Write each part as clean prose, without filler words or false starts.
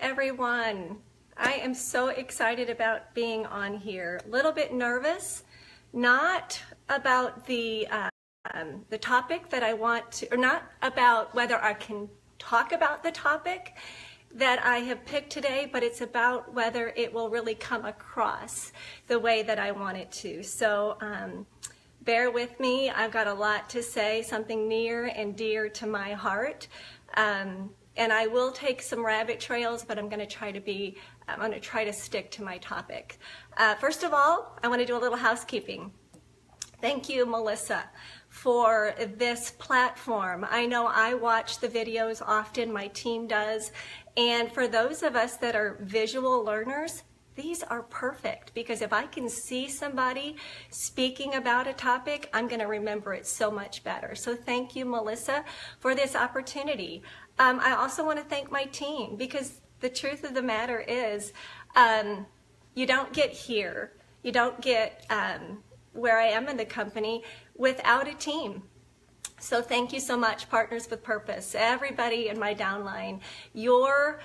everyone. I am so excited about being on here. A little bit nervous, not about the topic that I want to, or not about whether I can talk about the topic that I have picked today, but it's about whether it will really come across the way that I want it to. So bear with me. I've got a lot to say, something near and dear to my heart. And I will take some rabbit trails, but I'm going to try to stick to my topic. First of all, I want to do a little housekeeping. Thank you, Melissa, for this platform. I know I watch the videos often, my team does, and for those of us that are visual learners, these are perfect, because if I can see somebody speaking about a topic, I'm going to remember it so much better. So thank you, Melissa, for this opportunity. I also want to thank my team, because the truth of the matter is you don't get here, you don't get where I am in the company without a team. So thank you so much, Partners with Purpose, everybody in my downline. Your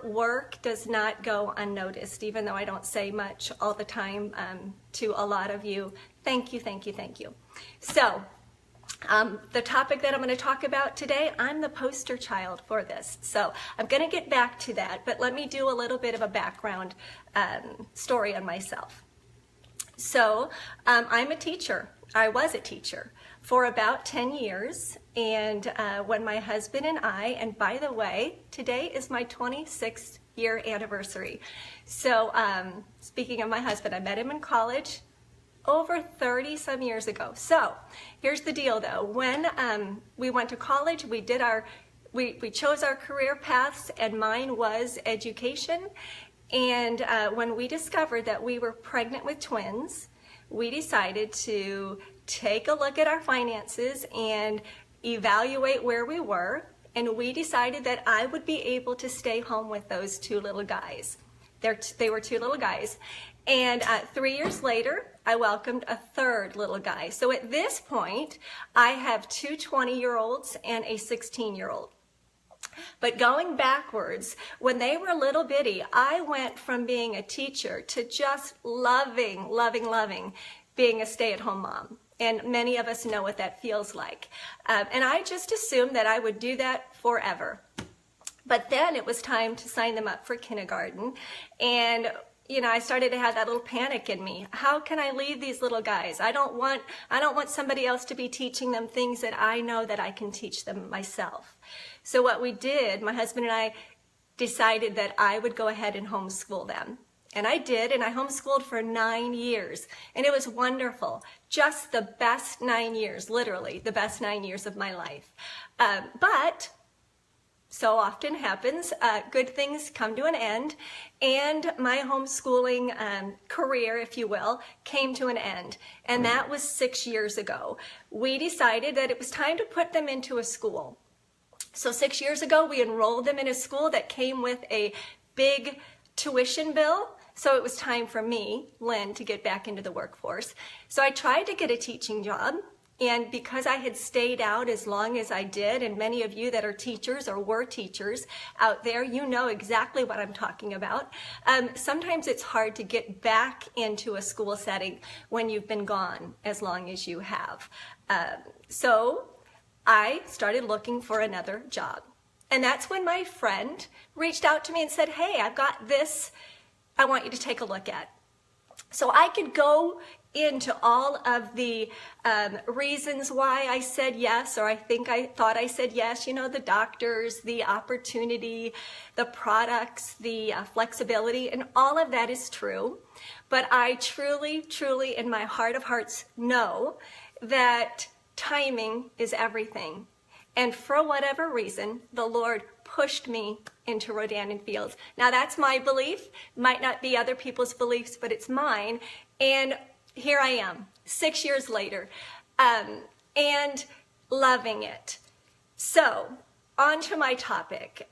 work does not go unnoticed, even though I don't say much all the time to a lot of you. Thank you, thank you, thank you. So the topic that I'm going to talk about today, I'm the poster child for this. So I'm going to get back to that, but let me do a little bit of a background story on myself. So I'm a teacher. I was a teacher for about 10 years. And when my husband and I, and by the way, today is my 26th year anniversary. So speaking of my husband, I met him in college over 30 some years ago. So here's the deal though. When we went to college, we chose our career paths, and mine was education. And when we discovered that we were pregnant with twins, we decided to take a look at our finances and evaluate where we were. And we decided that I would be able to stay home with those two little guys. They were two little guys. And 3 years later, I welcomed a third little guy. So at this point, I have two 20-year-olds and a 16-year-old. But going backwards, when they were little bitty, I went from being a teacher to just loving being a stay-at-home mom. And many of us know what that feels like. And I just assumed that I would do that forever. But then it was time to sign them up for kindergarten. And you know, I started to have that little panic in me. How can I leave these little guys? I don't want somebody else to be teaching them things that I know that I can teach them myself. So what we did, my husband and I decided that I would go ahead and homeschool them. And I did, and I homeschooled for 9 years. And it was wonderful. Just the best 9 years, literally the best 9 years of my life. But so often happens, good things come to an end, and my homeschooling career, if you will, came to an end. And that was 6 years ago. We decided that it was time to put them into a school. So 6 years ago, we enrolled them in a school that came with a big tuition bill. So it was time for me, Lynn, to get back into the workforce. So I tried to get a teaching job. And because I had stayed out as long as I did, and many of you that are teachers or were teachers out there, you know exactly what I'm talking about. Sometimes it's hard to get back into a school setting when you've been gone as long as you have. So I started looking for another job. And that's when my friend reached out to me and said, hey, I've got this I want you to take a look at. So I could go into all of the reasons why I said yes, or I thought I said yes, you know, the doctors, the opportunity, the products, the flexibility, and all of that is true. But I truly, truly, in my heart of hearts, know that timing is everything. And for whatever reason, the Lord pushed me into Rodan and Fields. Now that's my belief, might not be other people's beliefs, but it's mine. And here I am, 6 years later, and loving it. So, on to my topic.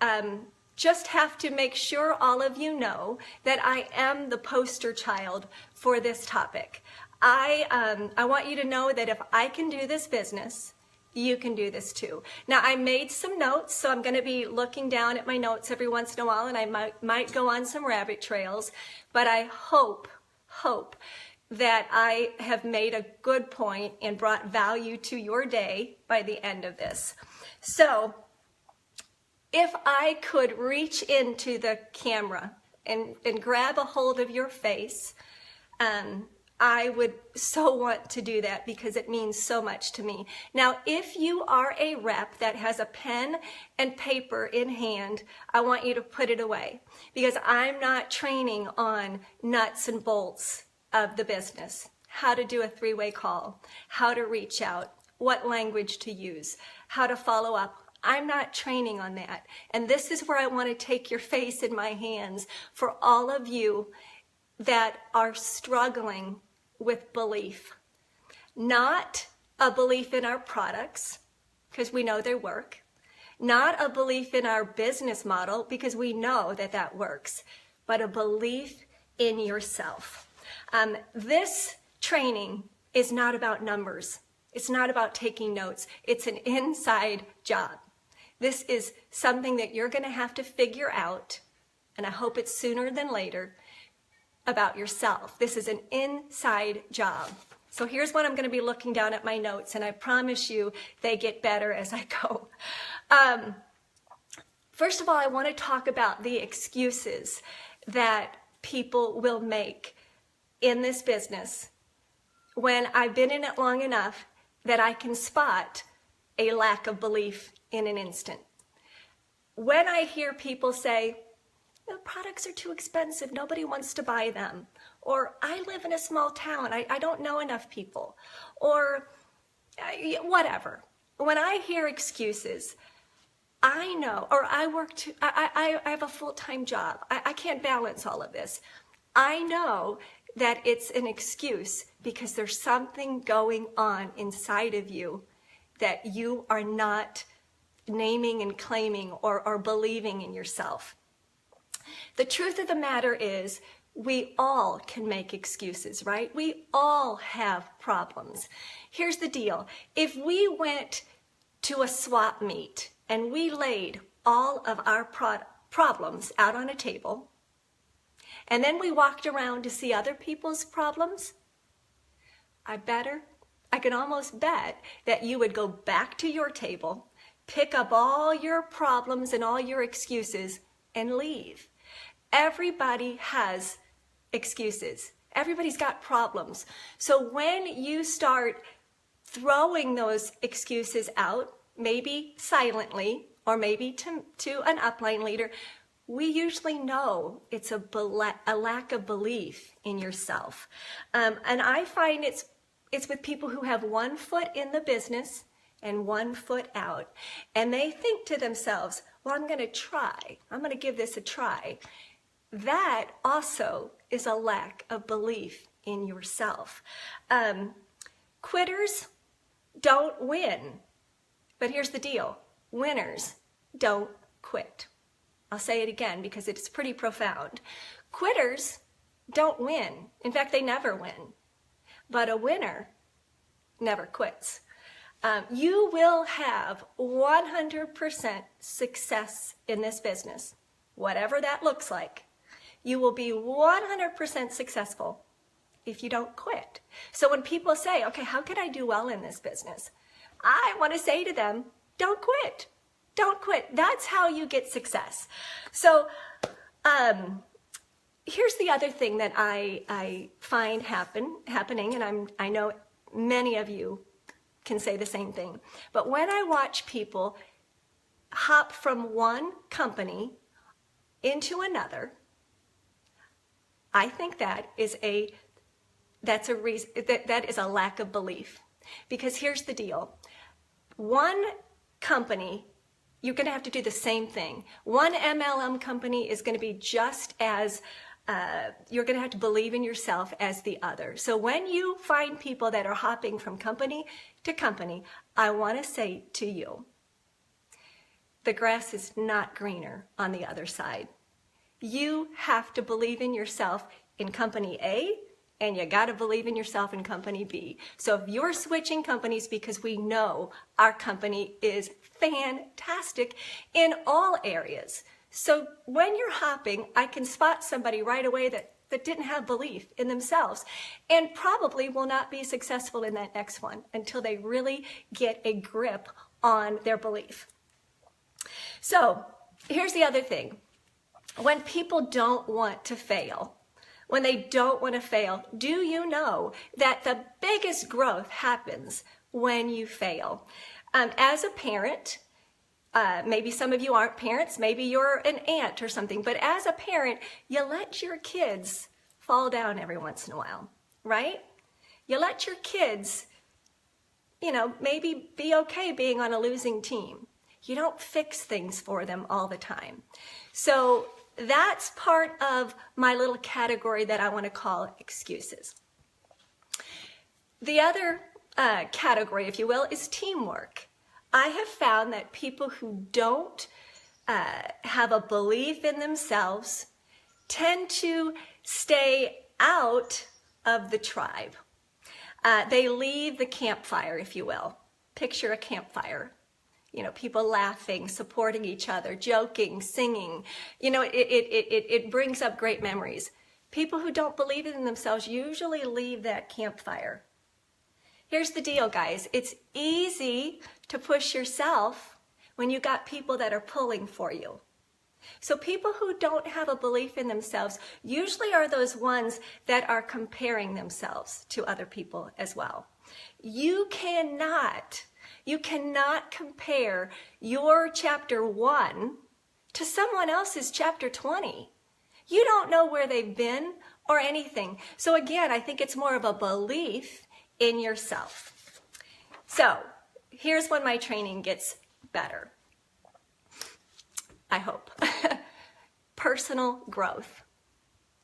Just have to make sure all of you know that I am the poster child for this topic. I want you to know that if I can do this business, you can do this too. Now, I made some notes, so I'm going to be looking down at my notes every once in a while, and I might go on some rabbit trails, but I hope that I have made a good point and brought value to your day by the end of this. So, if I could reach into the camera and grab a hold of your face, I would so want to do that because it means so much to me. Now, if you are a rep that has a pen and paper in hand, I want you to put it away because I'm not training on nuts and bolts of the business, how to do a three-way call, how to reach out, what language to use, how to follow up. I'm not training on that. And this is where I want to take your face in my hands for all of you that are struggling with belief. Not a belief in our products, because we know they work. Not a belief in our business model, because we know that that works. But a belief in yourself. This training is not about numbers. It's not about taking notes. It's an inside job. This is something that you're going to have to figure out, and I hope it's sooner than later, about yourself. This is an inside job. So here's what I'm going to be looking down at my notes, and I promise you they get better as I go. First of all, I want to talk about the excuses that people will make in this business when I've been in it long enough that I can spot a lack of belief in an instant. When I hear people say, the products are too expensive, nobody wants to buy them, or I live in a small town, I don't know enough people, or whatever. When I hear excuses, I know, or I have a full-time job, I can't balance all of this. I know that it's an excuse because there's something going on inside of you that you are not naming and claiming or believing in yourself. The truth of the matter is we all can make excuses, right? We all have problems. Here's the deal. If we went to a swap meet and we laid all of our problems out on a table, and then we walked around to see other people's problems, I can almost bet that you would go back to your table, pick up all your problems and all your excuses, and leave. Everybody has excuses. Everybody's got problems. So when you start throwing those excuses out, maybe silently or maybe to an upline leader, we usually know it's a lack of belief in yourself. And I find it's with people who have one foot in the business and one foot out. And they think to themselves, well, I'm going to try. I'm going to give this a try. That also is a lack of belief in yourself. Quitters don't win. But here's the deal. Winners don't quit. I'll say it again because it's pretty profound. Quitters don't win. In fact, they never win. But a winner never quits. You will have 100% success in this business, whatever that looks like. You will be 100% successful if you don't quit. So when people say, okay, how can I do well in this business? I want to say to them, don't quit. Don't quit. That's how you get success. So here's the other thing that I find happening, and I know many of you can say the same thing. But when I watch people hop from one company into another, I think that is a lack of belief. Because here's the deal. One company, you're going to have to do the same thing. One MLM company is going to be just as, you're going to have to believe in yourself as the other. So when you find people that are hopping from company to company, I want to say to you, the grass is not greener on the other side. You have to believe in yourself in company A and you got to believe in yourself in company B. So if you're switching companies, because we know our company is fantastic in all areas. So when you're hopping, I can spot somebody right away that didn't have belief in themselves and probably will not be successful in that next one until they really get a grip on their belief. So here's the other thing. When people don't want to fail, when they don't want to fail, do you know that the biggest growth happens when you fail? As a parent, maybe some of you aren't parents, maybe you're an aunt or something, but as a parent, you let your kids fall down every once in a while, right? You let your kids, maybe be okay being on a losing team. You don't fix things for them all the time. So that's part of my little category that I want to call excuses. The other category, if you will, is teamwork. I have found that people who don't have a belief in themselves tend to stay out of the tribe. They leave the campfire, if you will. Picture a campfire. People laughing, supporting each other, joking, singing. It brings up great memories. People who don't believe in themselves usually leave that campfire. Here's the deal, guys. It's easy to push yourself when you got people that are pulling for you. So people who don't have a belief in themselves usually are those ones that are comparing themselves to other people as well. You cannot compare your chapter 1 to someone else's chapter 20. You don't know where they've been or anything. So again, I think it's more of a belief in yourself. So here's when my training gets better. I hope. Personal growth.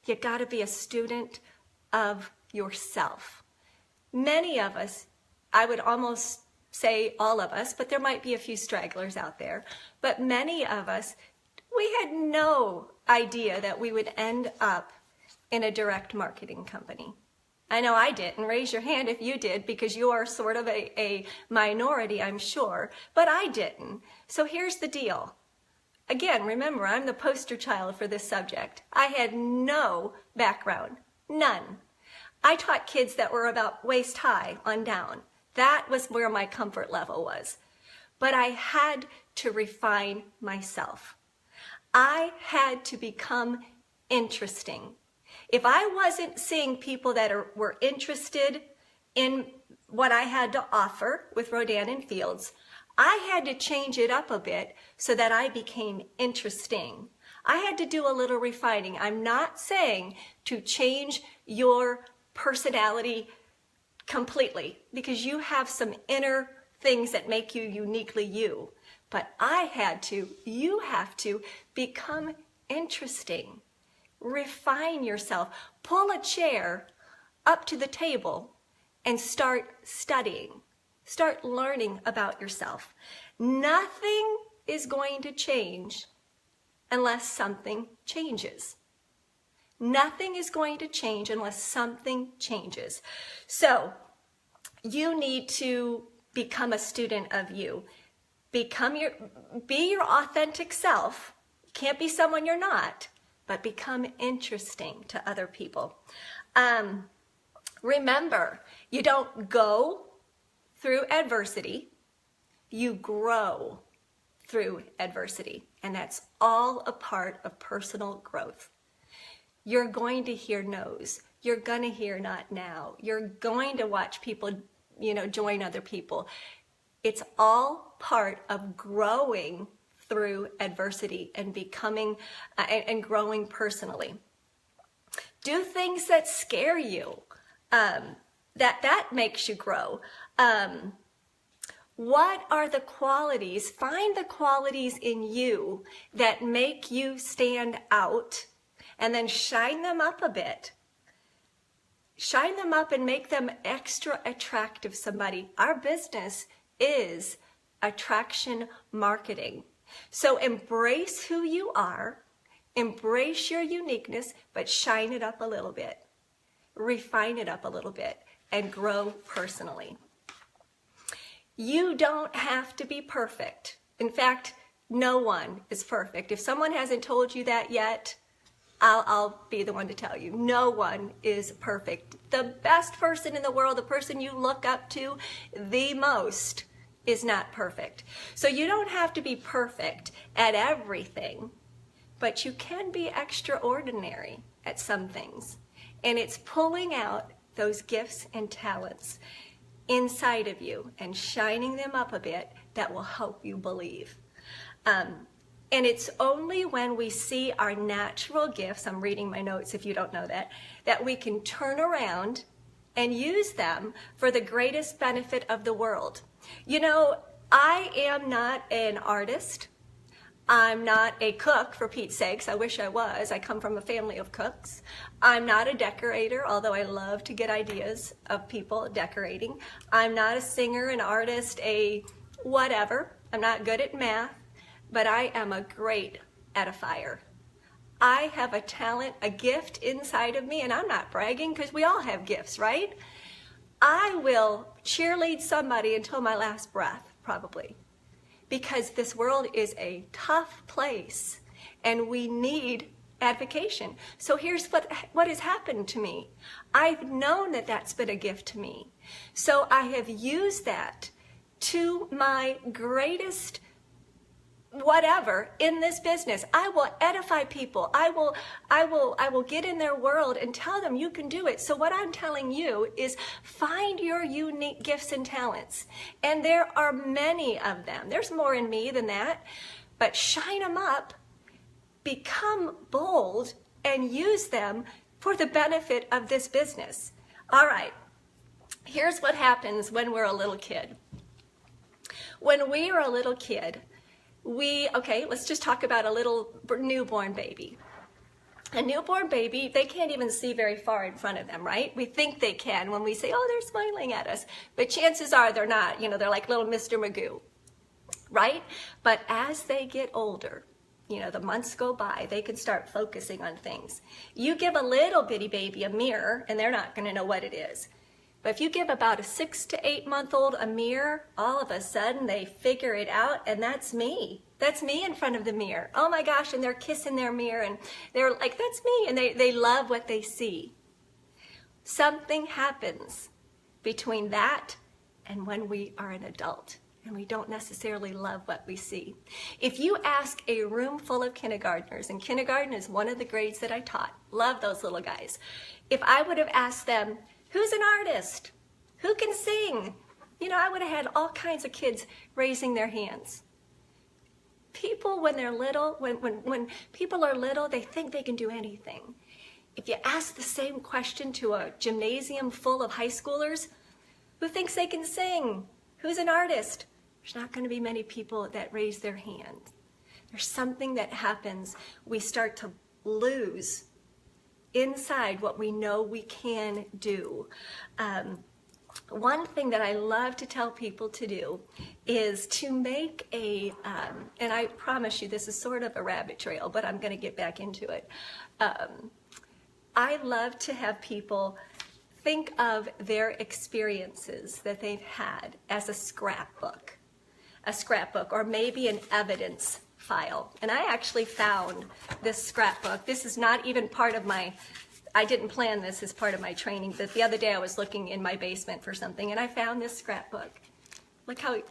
You got to be a student of yourself. Many of us, I would almost say all of us, but there might be a few stragglers out there, but many of us, we had no idea that we would end up in a direct marketing company. I know I didn't. Raise your hand if you did, because you are sort of a minority, I'm sure, but I didn't. So here's the deal. Again, remember, I'm the poster child for this subject. I had no background, none. I taught kids that were about waist high on down. That was where my comfort level was. But I had to refine myself. I had to become interesting. If I wasn't seeing people that were interested in what I had to offer with Rodan and Fields, I had to change it up a bit so that I became interesting. I had to do a little refining. I'm not saying to change your personality completely, because you have some inner things that make you uniquely you. But you have to become interesting. Refine yourself. Pull a chair up to the table and start studying. Start learning about yourself. Nothing is going to change unless something changes. Nothing is going to change unless something changes. So you need to become a student of you. Be your authentic self. You can't be someone you're not, but become interesting to other people. Remember, you don't go through adversity, you grow through adversity, and that's all a part of personal growth. You're going to hear no's. You're going to hear not now. You're going to watch people, join other people. It's all part of growing through adversity and becoming and growing personally. Do things that scare you. That makes you grow. What are the qualities? Find the qualities in you that make you stand out, and then shine them up a bit. Shine them up and make them extra attractive somebody. Our business is attraction marketing. So embrace who you are, embrace your uniqueness, but shine it up a little bit. refine it up a little bit, and grow personally. You don't have to be perfect. In fact, no one is perfect. If someone hasn't told you that yet, I'll be the one to tell you. No one is perfect. The best person in the world, the person you look up to the most, is not perfect. So you don't have to be perfect at everything, but you can be extraordinary at some things. And it's pulling out those gifts and talents inside of you and shining them up a bit that will help you believe. And it's only when we see our natural gifts, I'm reading my notes if you don't know that we can turn around and use them for the greatest benefit of the world. You know, I am not an artist. I'm not a cook, for Pete's sakes. I wish I was. I come from a family of cooks. I'm not a decorator, although I love to get ideas of people decorating. I'm not a singer, an artist, a whatever. I'm not good at math, but I am a great edifier. I have a talent, a gift inside of me, and I'm not bragging because we all have gifts, right? I will cheerlead somebody until my last breath, probably, because this world is a tough place and we need advocation. So here's what has happened to me. I've known that that's been a gift to me. So I have used that to my greatest whatever in this business. I will edify people. I will get in their world and tell them you can do it. So what I'm telling you is find your unique gifts and talents. And there are many of them. There's more in me than that. But shine them up, become bold, and use them for the benefit of this business. All right. Here's what happens when we're a little kid. When we are a little kid, let's just talk about a little newborn baby. A newborn baby, they can't even see very far in front of them, right? We think they can when we say, oh, they're smiling at us. But chances are they're not. You know, they're like little Mr. Magoo, right? But as they get older, you know, the months go by, they can start focusing on things. You give a little bitty baby a mirror, and they're not going to know what it is. But if you give about a 6 to 8 month old a mirror, all of a sudden they figure it out, and that's me. That's me in front of the mirror. Oh my gosh, and they're kissing their mirror, and they're like, that's me, and they love what they see. Something happens between that and when we are an adult, and we don't necessarily love what we see. If you ask a room full of kindergartners, and kindergarten is one of the grades that I taught, love those little guys. If I would have asked them, who's an artist? Who can sing? You know, I would have had all kinds of kids raising their hands. People, when they're little, when people are little, they think they can do anything. If you ask the same question to a gymnasium full of high schoolers, who thinks they can sing? Who's an artist? There's not going to be many people that raise their hand. There's something that happens. We start to lose inside what we know we can do. One thing that I love to tell people to do is to make and I promise you this is sort of a rabbit trail, but I'm going to get back into it. I love to have people think of their experiences that they've had as a scrapbook, or maybe an evidence file. And I actually found this scrapbook. This is not even part of I didn't plan this as part of my training, but the other day I was looking in my basement for something and I found this scrapbook. Look how,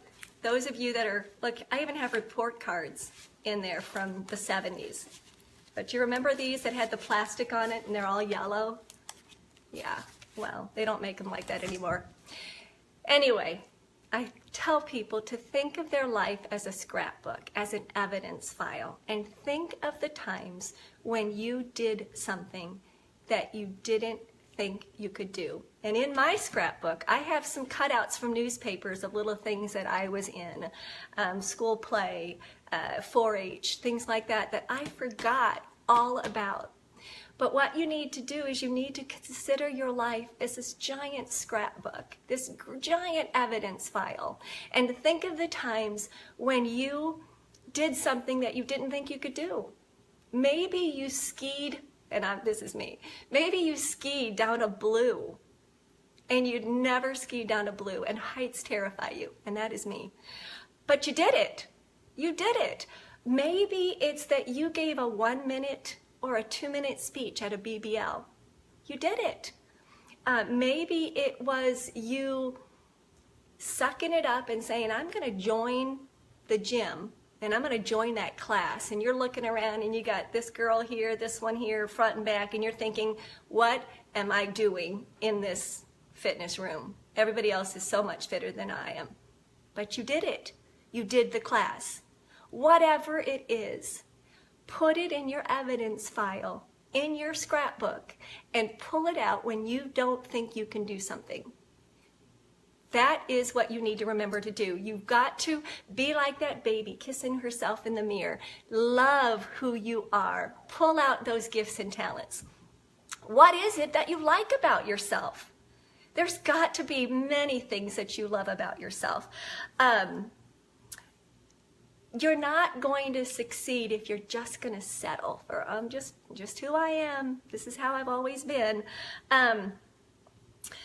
those of you that are, look, I even have report cards in there from the 70s. But do you remember these that had the plastic on it and they're all yellow? Yeah, well, they don't make them like that anymore. Anyway, I tell people to think of their life as a scrapbook, as an evidence file, and think of the times when you did something that you didn't think you could do. And in my scrapbook, I have some cutouts from newspapers of little things that I was in, school play, 4-H, things like that I forgot all about. But what you need to do is you need to consider your life as this giant scrapbook, this giant evidence file, and think of the times when you did something that you didn't think you could do. Maybe you skied and this is me. Maybe you skied down a blue and you'd never skied down a blue and heights terrify you, and that is me. But you did it. You did it. Maybe it's that you gave a 1 minute or a 2 minute speech at a BBL. You did it. Maybe it was you sucking it up and saying, I'm going to join the gym and I'm going to join that class. And you're looking around and you got this girl here, this one here, front and back, and you're thinking, what am I doing in this fitness room? Everybody else is so much fitter than I am. But you did it. You did the class. Whatever it is, put it in your evidence file, in your scrapbook, and pull it out when you don't think you can do something. That is what you need to remember to do. You've got to be like that baby kissing herself in the mirror. Love who you are. Pull out those gifts and talents. What is it that you like about yourself? There's got to be many things that you love about yourself. You're not going to succeed if you're just going to settle for, I'm just who I am. This is how I've always been.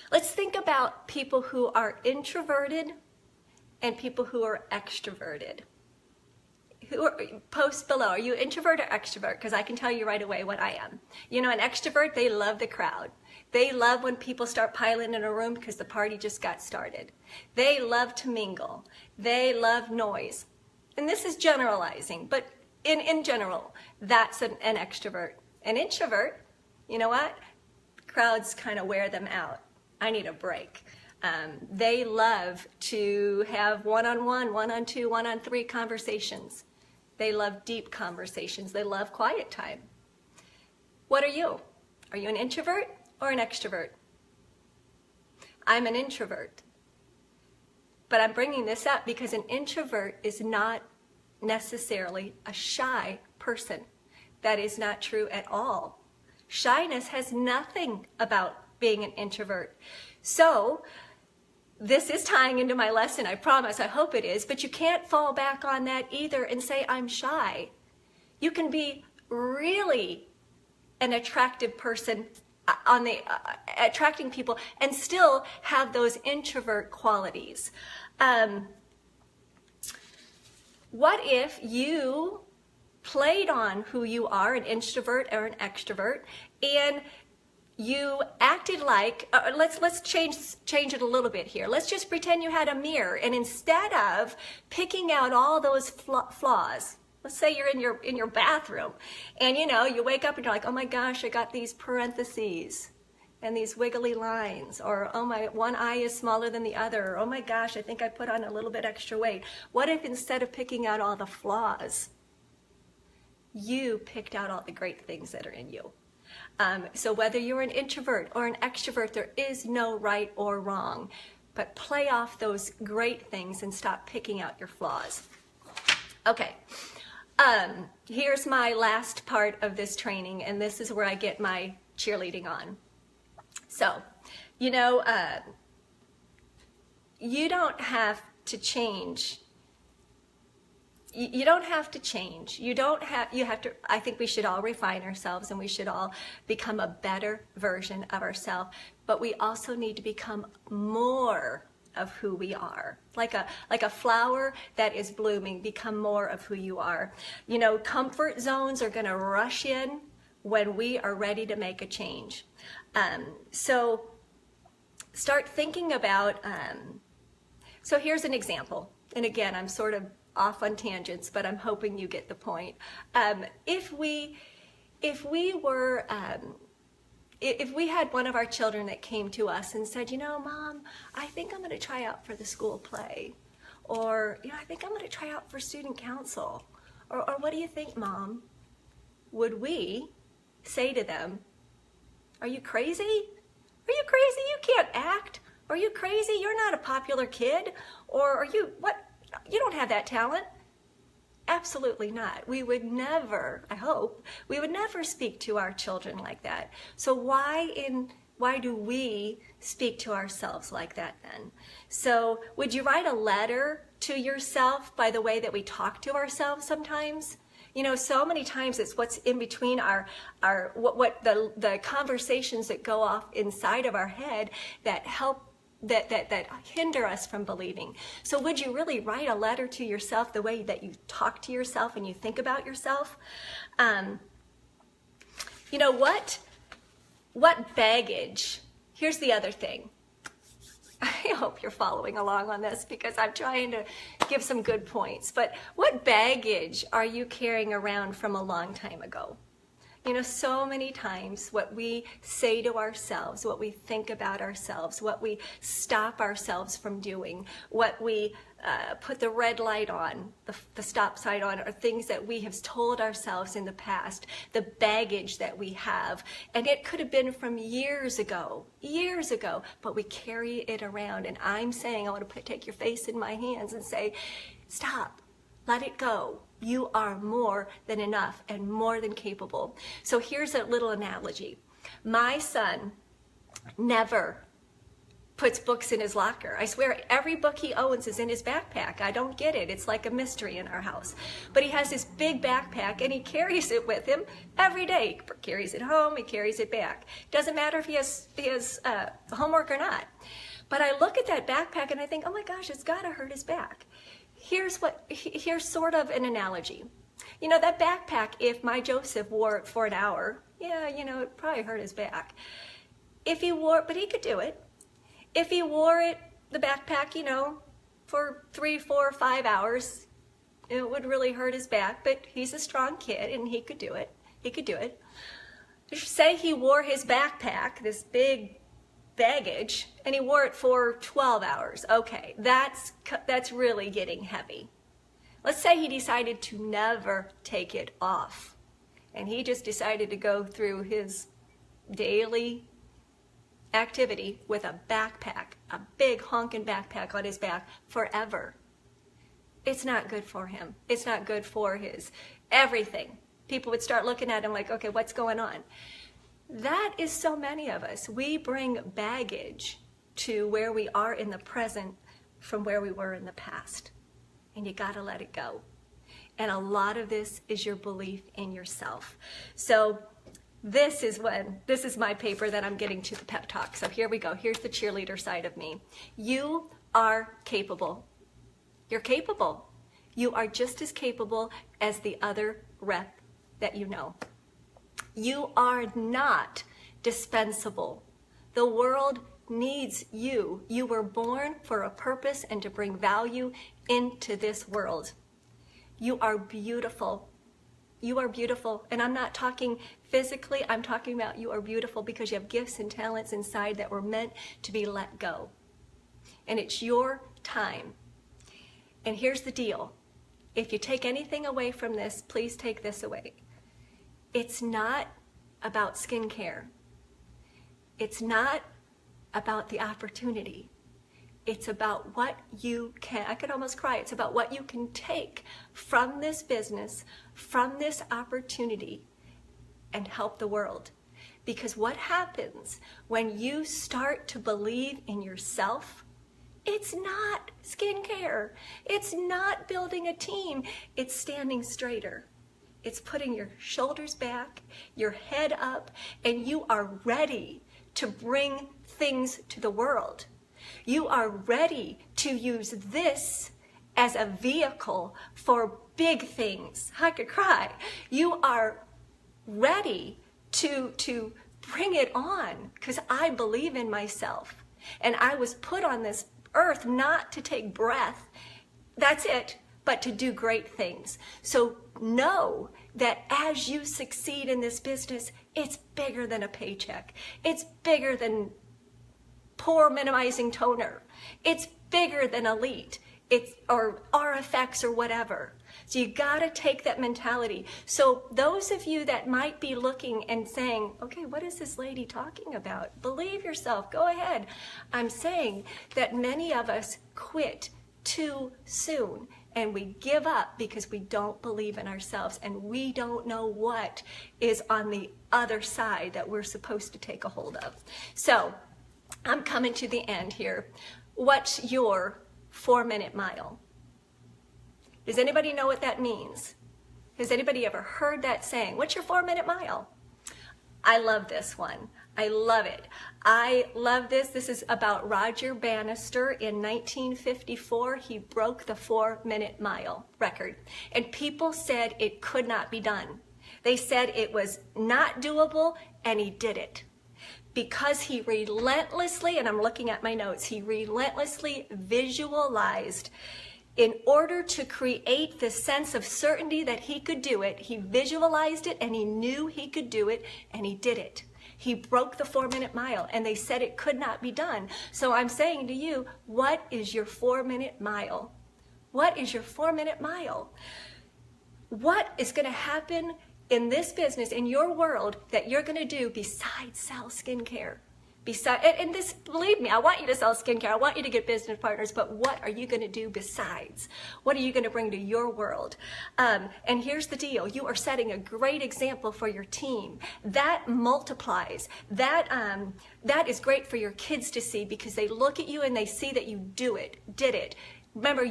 Let's think about people who are introverted and people who are extroverted. Post below, are you introvert or extrovert? Because I can tell you right away what I am. You know, an extrovert, they love the crowd. They love when people start piling in a room because the party just got started. They love to mingle. They love noise. And this is generalizing, but in general, that's an extrovert. An introvert, you know what? Crowds kind of wear them out. I need a break. They love to have one-on-one, one-on-two, one-on-three conversations. They love deep conversations. They love quiet time. What are you? Are you an introvert or an extrovert? I'm an introvert. But I'm bringing this up because an introvert is not necessarily a shy person. That is not true at all. Shyness has nothing about being an introvert. So this is tying into my lesson, I promise. I hope it is. But you can't fall back on that either and say, I'm shy. You can be really an attractive person on the attracting people and still have those introvert qualities. What if you played on who you are, an introvert or an extrovert, and you acted like, let's change it a little bit here. Let's just pretend you had a mirror, and instead of picking out all those flaws, let's say you're in your bathroom, and you wake up and you're like, oh my gosh, I got these parentheses and these wiggly lines, or oh my, one eye is smaller than the other, or oh my gosh, I think I put on a little bit extra weight. What if instead of picking out all the flaws, you picked out all the great things that are in you? So whether you're an introvert or an extrovert, there is no right or wrong, but play off those great things and stop picking out your flaws. Okay, here's my last part of this training, and this is where I get my cheerleading on. So, you don't have to change. You don't have to change. You have to, I think we should all refine ourselves and we should all become a better version of ourselves, but we also need to become more of who we are. Like a flower that is blooming, become more of who you are. Comfort zones are going to rush in when we are ready to make a change. So start thinking about, so here's an example. And again, I'm sort of off on tangents, but I'm hoping you get the point. If we had one of our children that came to us and said, Mom, I think I'm going to try out for the school play, or I think I'm going to try out for student council, or what do you think, Mom? Would we say to them, are you crazy? Are you crazy? You can't act. Are you crazy? You're not a popular kid. Or are you, what? You don't have that talent. Absolutely not. We would never, I hope, we would never speak to our children like that. So why do we speak to ourselves like that then? So would you write a letter to yourself by the way that we talk to ourselves sometimes? You know, so many times it's what's in between what the conversations that go off inside of our head that hinder us from believing. So would you really write a letter to yourself the way that you talk to yourself and you think about yourself? You know, what baggage, here's the other thing. I hope you're following along on this because I'm trying to give some good points. But what baggage are you carrying around from a long time ago? You know, so many times what we say to ourselves, what we think about ourselves, what we stop ourselves from doing, what we put the red light on, the stop sign on, are things that we have told ourselves in the past, the baggage that we have. And it could have been from years ago, but we carry it around. And I'm saying, I want to take your face in my hands and say, stop, let it go. You are more than enough and more than capable. So here's a little analogy. My son never puts books in his locker. I swear every book he owns is in his backpack. I don't get it. It's like a mystery in our house. But he has this big backpack and he carries it with him every day. He carries it home, he carries it back. Doesn't matter if he has homework or not. But I look at that backpack and I think, oh my gosh, it's gotta hurt his back. Here's sort of an analogy. You know, that backpack, if my Joseph wore it for an hour, yeah, you know, it probably hurt his back. If he wore it, but he could do it. If he wore it, the backpack, you know, for 3, 4, 5 hours, it would really hurt his back, but he's a strong kid and he could do it. He could do it. Say he wore his backpack, this big baggage, and he wore it for 12 hours. Okay, that's really getting heavy. Let's say he decided to never take it off, and he just decided to go through his daily activity with a backpack, a big honking backpack on his back forever. It's not good for him. It's not good for his everything. People would start looking at him like, okay, what's going on? That is so many of us. We bring baggage to where we are in the present from where we were in the past. And you gotta let it go. And a lot of this is your belief in yourself. So this is my paper that I'm getting to the pep talk. So here we go. Here's the cheerleader side of me. You are capable. You're capable. You are just as capable as the other rep that you know. You are not dispensable. The world needs you. You were born for a purpose and to bring value into this world. You are beautiful. You are beautiful. And I'm not talking physically. I'm talking about you are beautiful because you have gifts and talents inside that were meant to be let go. And it's your time. And here's the deal. If you take anything away from this, please take this away. It's not about skincare. It's not about the opportunity. It's about what you can, I could almost cry, it's about what you can take from this business, from this opportunity, and help the world. Because what happens when you start to believe in yourself, it's not skincare. It's not building a team. It's standing straighter. It's putting your shoulders back, your head up, and you are ready to bring things to the world. You are ready to use this as a vehicle for big things. I could cry. You are ready to bring it on because I believe in myself. And I was put on this earth not to take breath. That's it. But to do great things. So know that as you succeed in this business, it's bigger than a paycheck. It's bigger than pore minimizing toner. It's bigger than Elite. Or RFX or whatever. So you gotta take that mentality. So those of you that might be looking and saying, okay, what is this lady talking about? Believe yourself, go ahead. I'm saying that many of us quit too soon. And we give up because we don't believe in ourselves and we don't know what is on the other side that we're supposed to take a hold of. So I'm coming to the end here. What's your 4-minute mile? Does anybody know what that means? Has anybody ever heard that saying? What's your 4-minute mile? I love this one. I love it. I love this. This is about Roger Bannister. In 1954, he broke the 4-minute mile record. And people said it could not be done. They said it was not doable, and he did it. Because he relentlessly, and I'm looking at my notes, he relentlessly visualized. In order to create the sense of certainty that he could do it, he visualized it and he knew he could do it, and he did it. He broke the 4-minute mile, and they said it could not be done. So I'm saying to you, what is your 4-minute mile? What is your 4-minute mile? What is going to happen in this business, in your world, that you're going to do besides sell skincare? And this, believe me, I want you to sell skincare. I want you to get business partners, but what are you going to do besides? What are you going to bring to your world? And here's the deal. You are setting a great example for your team. That multiplies. That is great for your kids to see, because they look at you and they see that you did it. Remember,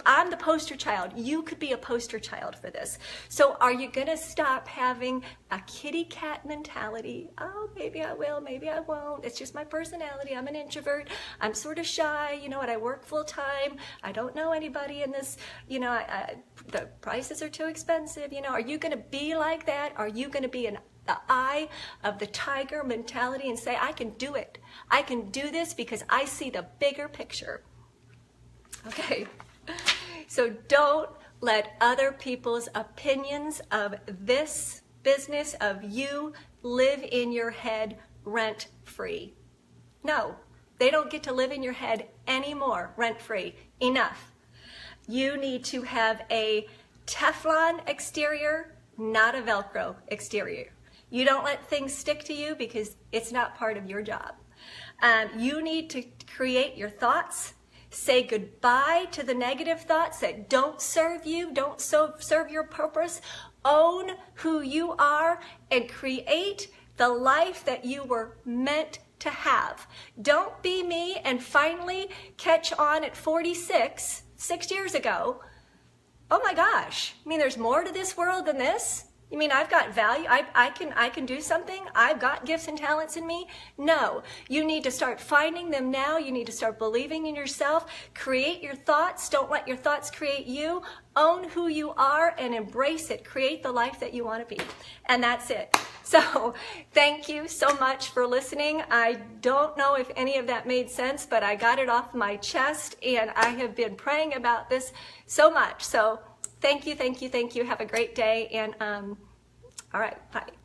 I'm the poster child. You could be a poster child for this. So are you going to stop having a kitty cat mentality? Oh, maybe I will, maybe I won't. It's just my personality. I'm an introvert. I'm sort of shy. You know what? I work full time. I don't know anybody in this. You know, the prices are too expensive. You know, are you going to be like that? Are you going to be the eye of the tiger mentality and say, I can do it. I can do this because I see the bigger picture. Okay, so don't let other people's opinions of this business, of you, live in your head rent-free. No, they don't get to live in your head anymore rent-free. Enough. You need to have a Teflon exterior, not a Velcro exterior. You don't let things stick to you because it's not part of your job. You need to create your thoughts. Say goodbye to the negative thoughts that don't serve you, don't serve your purpose. Own who you are and create the life that you were meant to have. Don't be me and finally catch on at 46, 6 years ago. Oh my gosh, I mean, there's more to this world than this? You mean I've got value? I can do something? I've got gifts and talents in me? No. You need to start finding them now. You need to start believing in yourself. Create your thoughts. Don't let your thoughts create you. Own who you are and embrace it. Create the life that you want to be. And that's it. So thank you so much for listening. I don't know if any of that made sense, but I got it off my chest, and I have been praying about this so much. So thank you, thank you, thank you. Have a great day, and all right, bye.